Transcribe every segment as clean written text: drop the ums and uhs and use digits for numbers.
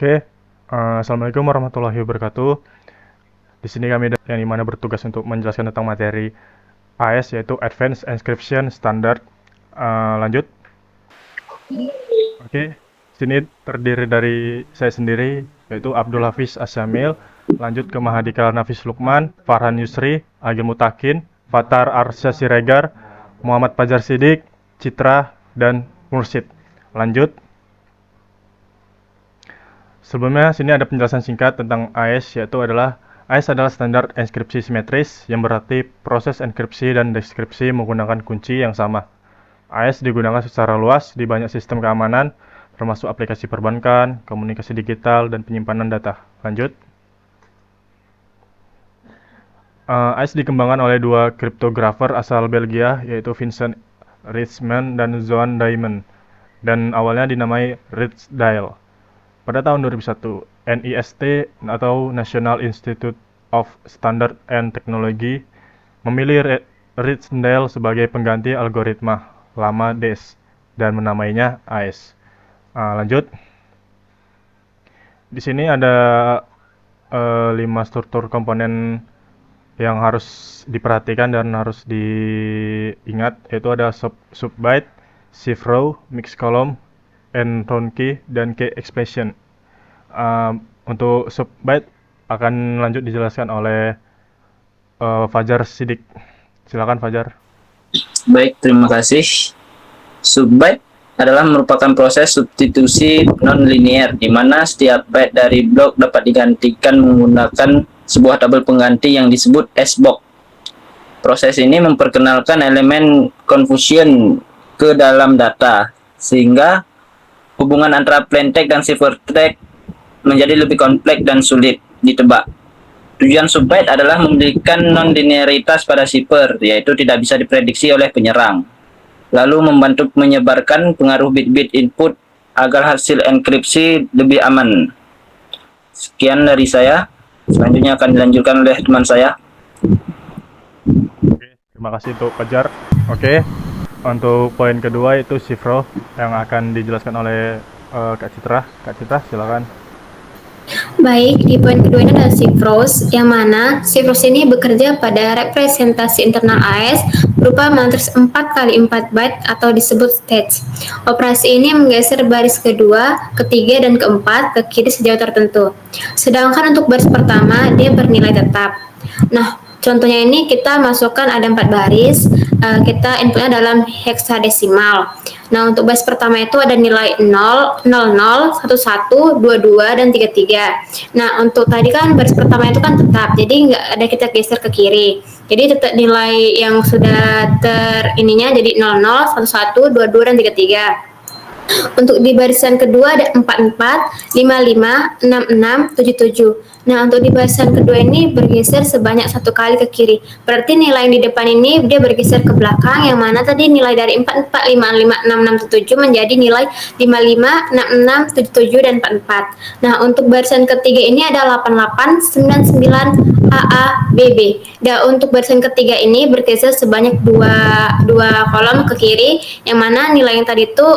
Oke, Assalamualaikum warahmatullahi wabarakatuh. Di sini kami yang dimana bertugas untuk menjelaskan tentang materi AS yaitu Advanced Encryption Standard. Lanjut. Oke, sini terdiri dari saya sendiri yaitu Abdul Hafiz Asyamil. Lanjut ke Mahadika Nafis Lukman, Farhan Yusri, Agil Mutakin, Fatar Arsya Siregar, Muhammad Fajar Sidik, Citra, dan Mursid. Lanjut. Sebelumnya sini ada penjelasan singkat tentang AES, yaitu AES adalah standar enkripsi simetris yang berarti proses enkripsi dan deskripsi menggunakan kunci yang sama. AES digunakan secara luas di banyak sistem keamanan, termasuk aplikasi perbankan, komunikasi digital, dan penyimpanan data. Lanjut. AES dikembangkan oleh dua kriptografer asal Belgia, yaitu Vincent Rijsman dan Zoan Diamond, dan awalnya dinamai Rijksdael. Pada tahun 2001, NIST atau National Institute of Standard and Technology memilih Rijksdael sebagai pengganti algoritma lama DES dan menamainya AES. Lanjut. Di sini ada 5 struktur komponen yang harus diperhatikan dan harus diingat, yaitu ada subbyte, shift row, mixed column, enround key, dan key expression. Untuk subbyte akan lanjut dijelaskan oleh Fajar Sidik. Silakan Fajar. Baik, terima kasih. Subbyte adalah merupakan proses substitusi non-linear di mana setiap byte dari blok dapat digantikan menggunakan sebuah tabel pengganti yang disebut S-block. Proses ini memperkenalkan elemen confusion ke dalam data, sehingga hubungan antara plaintext dan ciphertext menjadi lebih kompleks dan sulit ditebak. Tujuan subbyte adalah memberikan non-linearitas pada cipher, yaitu tidak bisa diprediksi oleh penyerang, lalu membantu menyebarkan pengaruh bit-bit input agar hasil enkripsi lebih aman. Sekian dari saya, selanjutnya akan dilanjutkan oleh teman saya. Oke, terima kasih untuk Fajar. Oke, untuk poin kedua itu shift row yang akan dijelaskan oleh Kak Citra. Kak Citra, silakan. Baik, di poin kedua ini adalah shift rows, yang mana shift rows ini bekerja pada representasi internal AES berupa matriks 4x4 byte atau disebut stage. Operasi ini menggeser baris kedua, ketiga, dan keempat ke kiri sejauh tertentu. Sedangkan untuk baris pertama, dia bernilai tetap. Nah, contohnya ini kita masukkan ada 4 baris, kita inputnya dalam heksadesimal. Nah, untuk baris pertama itu ada nilai 0, 00, 11, 22, dan 33. Nah, untuk tadi kan baris pertama itu kan tetap, jadi nggak ada kita geser ke kiri. Jadi tetap nilai yang sudah ininya jadi 00, 11, 22, dan 33. Untuk di barisan kedua ada 44, 55, 66, 77. Nah, untuk di barisan kedua ini bergeser sebanyak 1 kali ke kiri. Berarti nilai yang di depan ini dia bergeser ke belakang, yang mana tadi nilai dari 44, 55, 66, 77 menjadi nilai 55, 66, 77, dan 44. Nah, untuk barisan ketiga ini ada 88, 99, AA, BB. Dan untuk barisan ketiga ini bergeser sebanyak dua kolom ke kiri, yang mana nilai yang tadi itu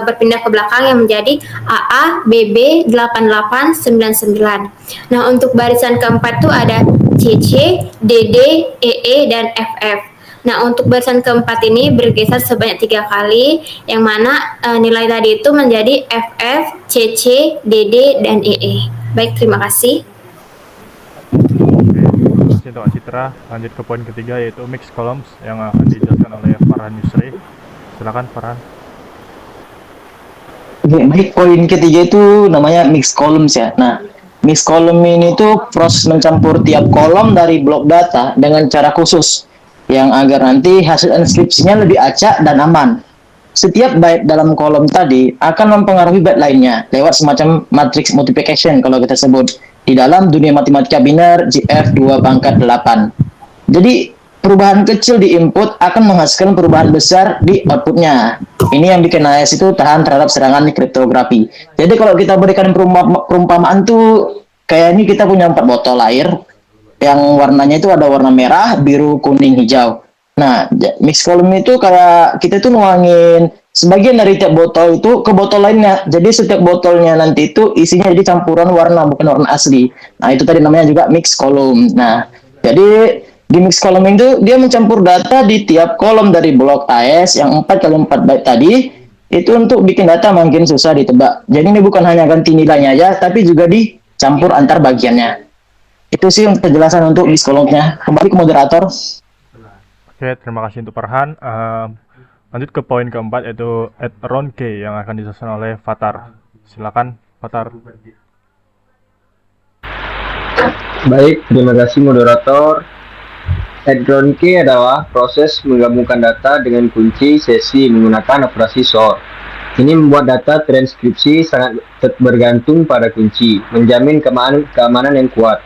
berpindah ke belakang yang menjadi AA, BB, 88, 99. Nah, untuk barisan keempat tuh ada CC, DD, EE, dan FF. Nah, untuk barisan keempat ini bergeser sebanyak 3 kali, yang mana nilai tadi itu menjadi FF, CC, DD, dan EE. Baik, terima kasih. Terima kasih untuk Citra. Lanjut ke poin ketiga yaitu mixed columns yang akan dijelaskan oleh Farhan Yusri. Silakan Farhan. Oke, baik, poin ketiga itu namanya mixed columns ya. Nah, mixed column ini tuh proses mencampur tiap kolom dari blok data dengan cara khusus yang agar nanti hasil enkripsinya lebih acak dan aman. Setiap byte dalam kolom tadi akan mempengaruhi byte lainnya lewat semacam matrix multiplication kalau kita sebut di dalam dunia matematika biner GF 2 pangkat 8. Jadi perubahan kecil di input akan menghasilkan perubahan besar di outputnya. Ini yang bikin AES itu tahan terhadap serangan di kriptografi. Jadi kalau kita berikan perumpamaan tuh kayak ini kita punya 4 botol air yang warnanya itu ada warna merah, biru, kuning, hijau. Nah, mixed column itu kayak kita tuh nuangin sebagian dari tiap botol itu ke botol lainnya. Jadi setiap botolnya nanti itu isinya jadi campuran warna, bukan warna asli. Nah, itu tadi namanya juga mix column. Nah, jadi di mix column itu dia mencampur data di tiap kolom dari blok AS yang 4 kali 4 byte tadi. Itu untuk bikin data makin susah ditebak. Jadi ini bukan hanya ganti nilainya aja, tapi juga dicampur antar bagiannya. Itu sih untuk penjelasan untuk mix column-nya. Kembali ke moderator. Oke, terima kasih untuk Farhan. Lanjut ke poin keempat, yaitu add round K yang akan dijelaskan oleh Fatar. Silakan, Fatar. Baik, terima kasih moderator. Add-round key adalah proses menggabungkan data dengan kunci sesi menggunakan operasi sort. Ini membuat data transkripsi sangat bergantung pada kunci, menjamin keamanan yang kuat.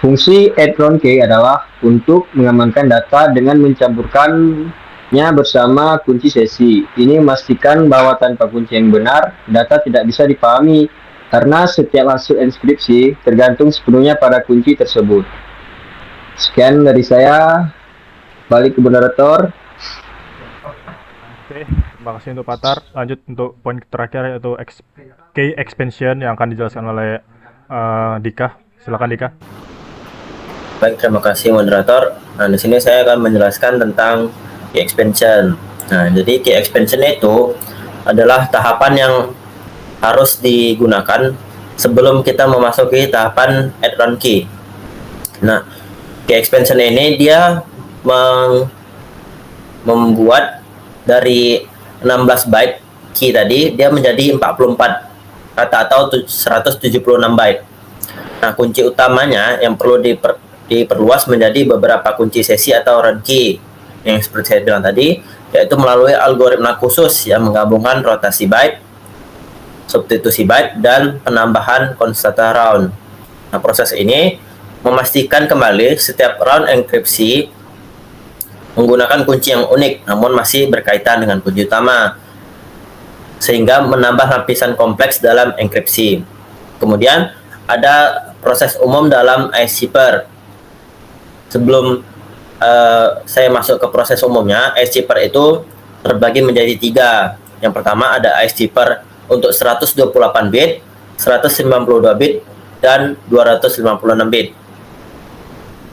Fungsi add-round key adalah untuk mengamankan data dengan mencampurkannya bersama kunci sesi. Ini memastikan bahwa tanpa kunci yang benar, data tidak bisa dipahami karena setiap hasil enskripsi tergantung sepenuhnya pada kunci tersebut. Sekian dari saya, balik ke moderator. Oke, terima kasih untuk Fatar. Lanjut untuk poin terakhir, yaitu key expansion yang akan dijelaskan oleh Dika. Silakan Dika. Baik, terima kasih moderator. Nah, di sini saya akan menjelaskan tentang key expansion. Nah, jadi key expansion itu adalah tahapan yang harus digunakan sebelum kita memasuki tahapan add round key. Nah, key expansion ini dia membuat dari 16 byte key tadi dia menjadi 44 kata atau 176 byte. Nah, kunci utamanya yang perlu diperluas menjadi beberapa kunci sesi atau round key yang seperti saya bilang tadi, yaitu melalui algoritma khusus yang menggabungkan rotasi byte, substitusi byte, dan penambahan konstanta round. Nah, proses ini memastikan kembali setiap round enkripsi menggunakan kunci yang unik namun masih berkaitan dengan kunci utama, sehingga menambah lapisan kompleks dalam enkripsi. Kemudian ada proses umum dalam AES Cipher. Sebelum saya masuk ke proses umumnya, AES Cipher itu terbagi menjadi 3. Yang pertama ada AES Cipher untuk 128 bit, 192 bit, dan 256 bit.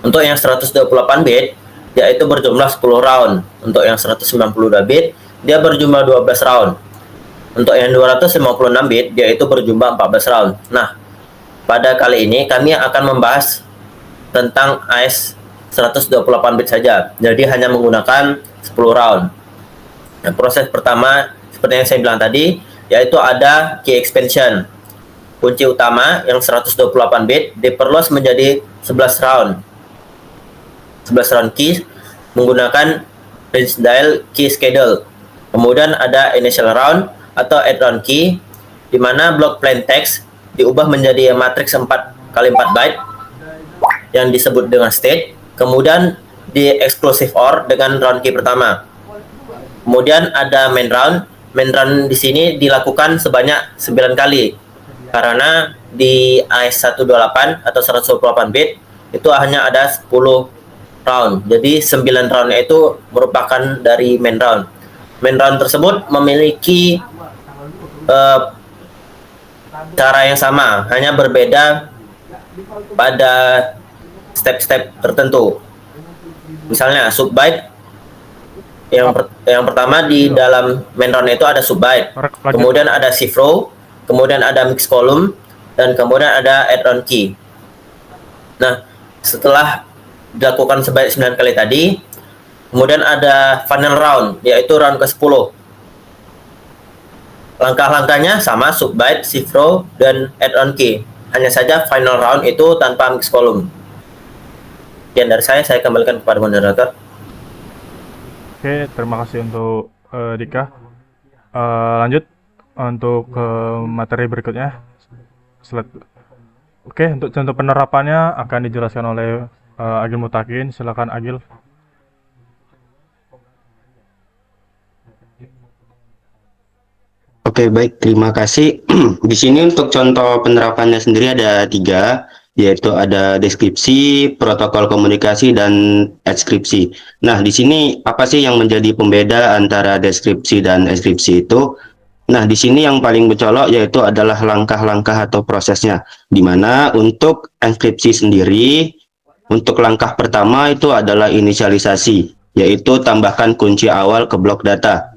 Untuk yang 128 bit, yaitu berjumlah 10 round. Untuk yang 192 bit, dia berjumlah 12 round. Untuk yang 256 bit, yaitu berjumlah 14 round. Nah, pada kali ini kami akan membahas tentang AES 128 bit saja. Jadi hanya menggunakan 10 round. Nah, proses pertama seperti yang saya bilang tadi, yaitu ada key expansion. Kunci utama yang 128 bit diperluas menjadi 11 round. 11 round key menggunakan range dial key schedule. Kemudian ada initial round atau add round key, di mana blok plain text diubah menjadi matriks 4 kali 4 byte yang disebut dengan state. Kemudian di exclusive OR dengan round key pertama. Kemudian ada main round. Main round di sini dilakukan sebanyak 9 kali. Karena di AES 128 atau 128 bit itu hanya ada 10 round. Jadi 9 roundnya itu merupakan dari main round. Main round tersebut memiliki cara yang sama, hanya berbeda pada step-step tertentu. Misalnya subbyte yang pertama di dalam main round itu ada subbyte, kemudian ada shift row, kemudian ada mix column, dan kemudian ada add round key. Nah, setelah dilakukan sebanyak 9 kali tadi, kemudian ada final round, yaitu round ke-10. Langkah-langkahnya sama, subbyte, shift row, dan add on key. Hanya saja final round itu tanpa mix column. Sekian dari saya kembalikan kepada moderator. Oke, terima kasih untuk Dika. Lanjut untuk materi berikutnya. Oke, untuk contoh penerapannya akan dijelaskan oleh Agil Mutakin. Silakan Agil. Oke, baik, terima kasih. Di sini untuk contoh penerapannya sendiri ada 3. yaitu ada deskripsi, protokol komunikasi, dan ekskripsi. Nah, di sini apa sih yang menjadi pembeda antara deskripsi dan ekskripsi itu? Nah, di sini yang paling mencolok yaitu adalah langkah-langkah atau prosesnya, di mana untuk enkripsi sendiri, untuk langkah pertama itu adalah inisialisasi, yaitu tambahkan kunci awal ke blok data.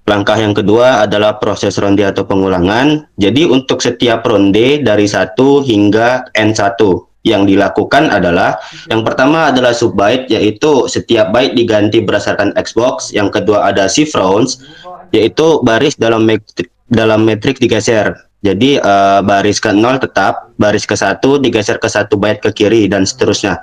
Langkah yang kedua adalah proses ronde atau pengulangan. Jadi untuk setiap ronde dari 1 hingga N1 yang dilakukan adalah yang pertama adalah subbyte, yaitu setiap byte diganti berdasarkan Xbox. Yang kedua ada shift rounds, yaitu baris dalam metrik digeser. Jadi baris ke 0 tetap, baris ke 1 digeser ke 1 byte ke kiri dan seterusnya.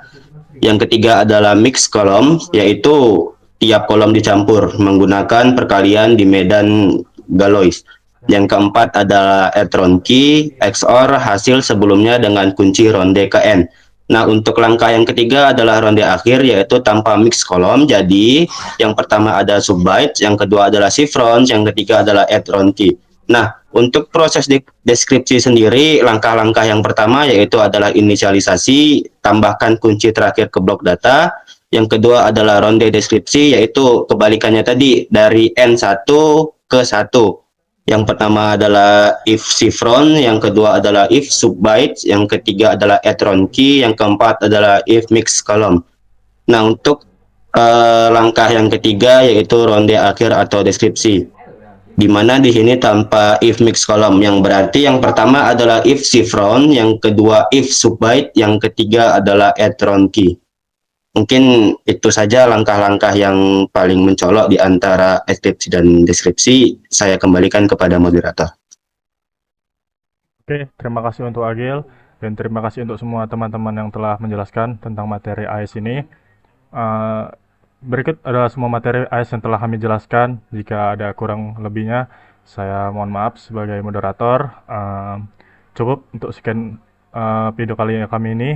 Yang ketiga adalah mix column, yaitu tiap kolom dicampur menggunakan perkalian di medan Galois. Yang keempat adalah Etron key XOR hasil sebelumnya dengan kunci ronde ke N. Nah, untuk langkah yang ketiga adalah ronde akhir, yaitu tanpa mix kolom. Jadi, yang pertama ada subbyte, yang kedua adalah shift rounds, yang ketiga adalah Etron key. Nah, untuk proses deskripsi sendiri, langkah-langkah yang pertama yaitu adalah inisialisasi, tambahkan kunci terakhir ke blok data. Yang kedua adalah ronde deskripsi, yaitu kebalikannya tadi dari N1 ke 1. Yang pertama adalah if shiftron, yang kedua adalah if subbyte, yang ketiga adalah etron key, yang keempat adalah if mix column. Nah, untuk langkah yang ketiga yaitu ronde akhir atau deskripsi, di mana di sini tanpa if mix column, yang berarti yang pertama adalah if shiftron, yang kedua if subbyte, yang ketiga adalah etron key. Mungkin itu saja langkah-langkah yang paling mencolok di antara ekskripsi dan deskripsi. Saya kembalikan kepada moderator. Oke, terima kasih untuk Agil dan terima kasih untuk semua teman-teman yang telah menjelaskan tentang materi AS ini. Berikut adalah semua materi AS yang telah kami jelaskan. Jika ada kurang lebihnya, saya mohon maaf sebagai moderator. Cukup untuk sekian video kali kami ini.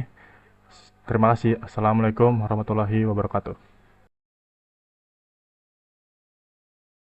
Terima kasih. Assalamualaikum warahmatullahi wabarakatuh.